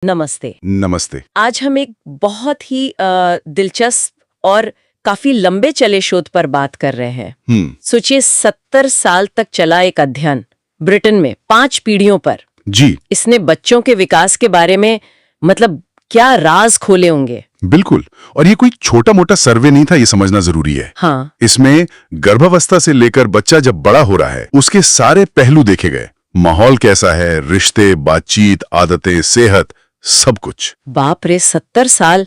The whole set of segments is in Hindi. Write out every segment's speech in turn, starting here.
नमस्ते। नमस्ते। आज हम एक बहुत ही दिलचस्प और काफी लंबे चले शोध पर बात कर रहे हैं। सोचिए 70 साल तक चला एक अध्ययन ब्रिटेन में 5 पीढ़ियों पर। जी इसने बच्चों के विकास के बारे में मतलब क्या राज खोले होंगे। बिल्कुल। और ये कोई छोटा मोटा सर्वे नहीं था, ये समझना जरूरी है। हाँ, इसमें गर्भावस्था से लेकर बच्चा जब बड़ा हो रहा है उसके सारे पहलू देखे गए। माहौल कैसा है, रिश्ते, बातचीत, आदतें, सेहत, सब कुछ। बाप रे 70 साल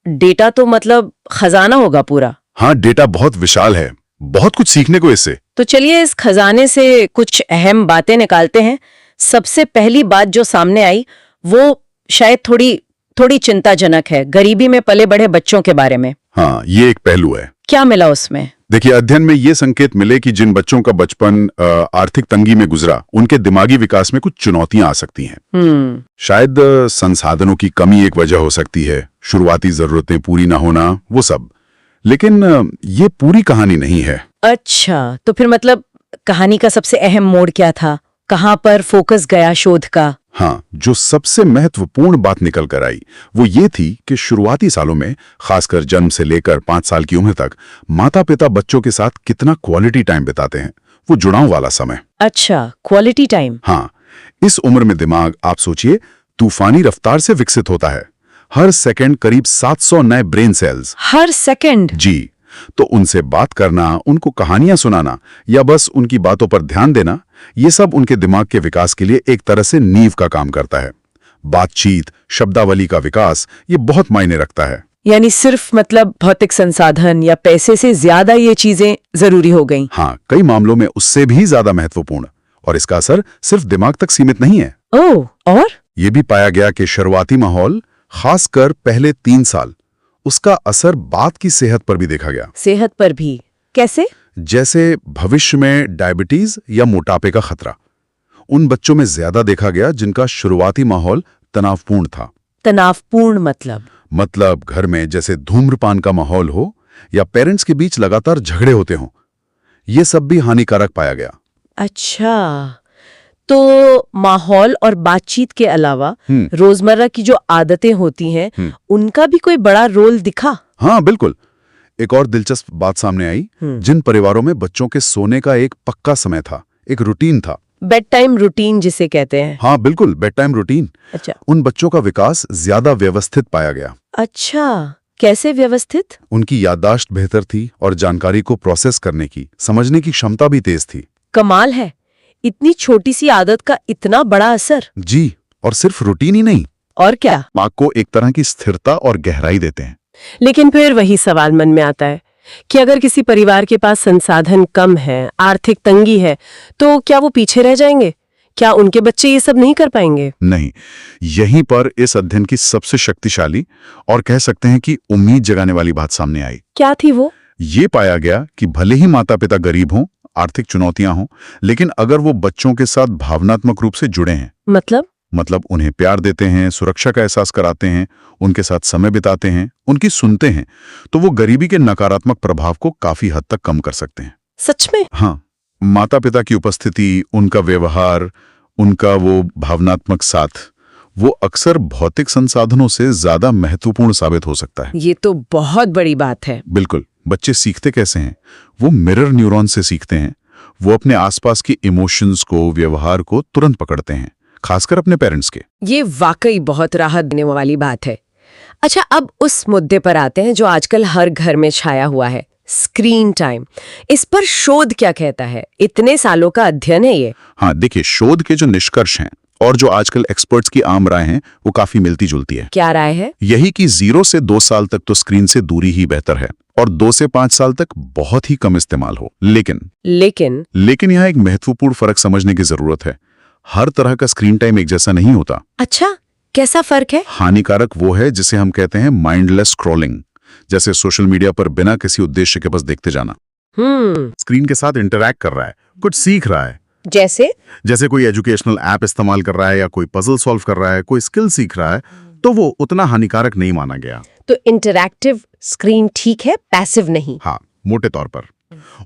डेटा तो मतलब खजाना होगा पूरा। हाँ, डेटा बहुत विशाल है, बहुत कुछ सीखने को इससे। तो चलिए इस खजाने से कुछ अहम बातें निकालते हैं। सबसे पहली बात जो सामने आई वो शायद थोड़ी चिंताजनक है, गरीबी में पले बढ़े बच्चों के बारे में। हाँ, ये एक पहलू है। क्या मिला उसमें? देखिए, अध्ययन में ये संकेत मिले कि जिन बच्चों का बचपन आर्थिक तंगी में गुजरा, उनके दिमागी विकास में कुछ चुनौतियां आ सकती हैं। शायद संसाधनों की कमी एक वजह हो सकती है, शुरुआती जरूरतें पूरी ना होना, वो सब। लेकिन ये पूरी कहानी नहीं है। अच्छा, तो फिर मतलब कहानी का सबसे अहम मोड़ क्या था? कहाँ पर फोकस गया शोध का? हाँ, जो सबसे महत्वपूर्ण बात निकल कर आई वो ये थी कि शुरुआती सालों में, खासकर जन्म से लेकर 5 साल की उम्र तक, माता पिता बच्चों के साथ कितना क्वालिटी टाइम बिताते हैं, वो जुड़ाव वाला समय। अच्छा, क्वालिटी टाइम। हाँ, इस उम्र में दिमाग, आप सोचिए, तूफानी रफ्तार से विकसित होता है। हर सेकंड करीब 700 नए ब्रेन सेल्स। हर सेकंड? जी। तो उनसे बात करना, उनको कहानियां सुनाना या बस उनकी बातों पर ध्यान देना, ये सब उनके दिमाग के विकास के लिए एक तरह से नींव का काम करता है। बातचीत, शब्दावली का विकास, ये बहुत मायने रखता है। यानी सिर्फ मतलब भौतिक संसाधन या पैसे से ज्यादा ये चीजें जरूरी हो गईं। हाँ, कई मामलों में उससे भी ज्यादा महत्वपूर्ण। और इसका असर सिर्फ दिमाग तक सीमित नहीं है। ओह, और? ये भी पाया गया कि शुरुआती माहौल, खासकर पहले 3 साल, उसका असर बात की सेहत पर भी देखा गया। सेहत पर भी? कैसे? जैसे भविष्य में डायबिटीज या मोटापे का खतरा उन बच्चों में ज्यादा देखा गया जिनका शुरुआती माहौल तनावपूर्ण था। तनावपूर्ण मतलब घर में जैसे धूम्रपान का माहौल हो या पेरेंट्स के बीच लगातार झगड़े होते हों, ये सब भी हानिकारक पाया गया। अच्छा, तो माहौल और बातचीत के अलावा रोजमर्रा की जो आदतें होती हैं, उनका भी कोई बड़ा रोल दिखा? हाँ, बिल्कुल। एक और दिलचस्प बात सामने आई। जिन परिवारों में बच्चों के सोने का एक पक्का समय था, एक रूटीन था, बेड टाइम रूटीन जिसे कहते हैं। हाँ बिल्कुल, बेड टाइम रूटीन, अच्छा, उन बच्चों का विकास ज्यादा व्यवस्थित पाया गया। अच्छा, कैसे व्यवस्थित? उनकी याददाश्त बेहतर थी और जानकारी को प्रोसेस करने की, समझने की क्षमता भी तेज थी। कमाल है, इतनी छोटी सी आदत का इतना बड़ा असर। जी, और सिर्फ रूटीन ही नहीं, और क्या? दिमाग को एक तरह की स्थिरता और गहराई देते हैं। लेकिन फिर वही सवाल मन में आता है कि अगर किसी परिवार के पास संसाधन कम है, आर्थिक तंगी है, तो क्या वो पीछे रह जाएंगे? क्या उनके बच्चे ये सब नहीं कर पाएंगे? नहीं, यहीं पर इस अध्ययन की सबसे शक्तिशाली और कह सकते हैं कि उम्मीद जगाने वाली बात सामने आई। क्या थी वो? ये पाया गया कि भले ही माता पिता गरीब हों, आर्थिक चुनौतियां हों, लेकिन अगर वो बच्चों के साथ भावनात्मक रूप से जुड़े हैं, मतलब उन्हें प्यार देते हैं, सुरक्षा का एहसास कराते हैं, उनके साथ समय बिताते हैं, उनकी सुनते हैं, तो वो गरीबी के नकारात्मक प्रभाव को काफी हद तक कम कर सकते हैं। सच में? हाँ, माता पिता की उपस्थिति, उनका व्यवहार, उनका वो भावनात्मक साथ, वो अक्सर भौतिक संसाधनों से ज्यादा महत्वपूर्ण साबित हो सकता है। ये तो बहुत बड़ी बात है। बिल्कुल। बच्चे सीखते कैसे हैं? वो मिरर न्यूरॉन से सीखते हैं। वो अपने आसपास की इमोशंस को, व्यवहार को तुरंत पकड़ते हैं, खासकर अपने पेरेंट्स के। ये वाकई बहुत राहत देने वाली बात है। अच्छा, अब उस मुद्दे पर आते हैं जो आजकल हर घर में छाया हुआ है, स्क्रीन टाइम। इस पर शोध क्या कहता है? इतने सालों का अध्ययन है ये। हाँ, देखिए, शोध के जो निष्कर्ष हैं और जो आजकल एक्सपर्ट्स की आम राय हैं, वो काफी मिलती जुलती है। क्या राय है? यही कि 0 से 2 साल तक तो स्क्रीन से दूरी ही बेहतर है और 2 से 5 साल तक बहुत ही कम इस्तेमाल हो। लेकिन यहाँ एक महत्वपूर्ण फर्क समझने की जरूरत है। हर तरह का स्क्रीन टाइम एक जैसा नहीं होता। अच्छा, कैसा फर्क है? हानिकारक वो है जिसे हम कहते हैं माइंडलेस स्क्रॉलिंग, जैसे सोशल मीडिया पर बिना किसी उद्देश्य के बस देखते जाना। स्क्रीन के साथ इंटरैक्ट कर रहा है, कुछ सीख रहा है, जैसे कोई एजुकेशनल ऐप इस्तेमाल कर रहा है या कोई पजल सॉल्व कर रहा है, कोई स्किल सीख रहा है, तो वो उतना हानिकारक नहीं माना गया। तो इंटरैक्टिव स्क्रीन ठीक है, पैसिव नहीं? हाँ, मोटे तौर पर।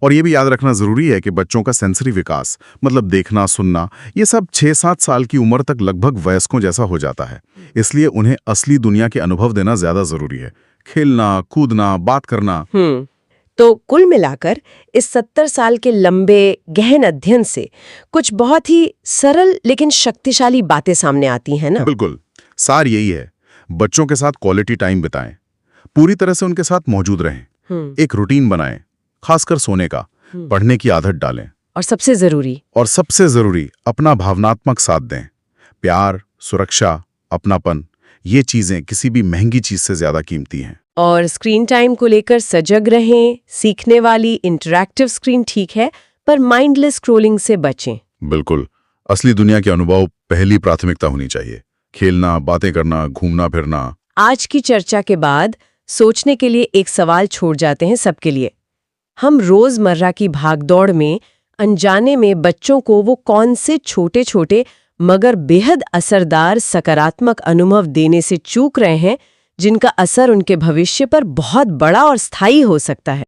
और ये भी याद रखना जरूरी है कि बच्चों का सेंसरी विकास मतलब देखना सुनना ये सब 6-7 साल की उम्र तक लगभग वयस्कों जैसा हो जाता है। इसलिए उन्हें असली दुनिया के अनुभव देना ज्यादा जरूरी है। खेलना, कूदना, बात करना। तो कुल मिलाकर इस 70 साल के लंबे गहन अध्ययन से कुछ बहुत ही सरल लेकिन शक्तिशाली बातें सामने आती हैं ना? बिल्कुल, सार यही है, बच्चों के साथ क्वालिटी टाइम बिताएं, पूरी तरह से उनके साथ मौजूद रहें, एक रूटीन बनाएं, खासकर सोने का, पढ़ने की आदत डालें और सबसे जरूरी अपना भावनात्मक साथ दें। प्यार, सुरक्षा, अपनापन, ये चीजें किसी भी महंगी चीज से ज्यादा कीमती हैं। और स्क्रीन टाइम को लेकर सजग रहें। सीखने वाली इंटरैक्टिव स्क्रीन ठीक है, पर माइंडलेस स्क्रॉलिंग से बचें। बिल्कुल, असली दुनिया के अनुभव पहली प्राथमिकता होनी चाहिए। खेलना, बातें करना, घूमना फिरना। आज की चर्चा के बाद सोचने के लिए एक सवाल छोड़ जाते हैं सबके लिए। हम रोजमर्रा की भागदौड़ में अनजाने में बच्चों को वो कौन से छोटे छोटे मगर बेहद असरदार सकारात्मक अनुभव देने से चूक रहे हैं, जिनका असर उनके भविष्य पर बहुत बड़ा और स्थायी हो सकता है।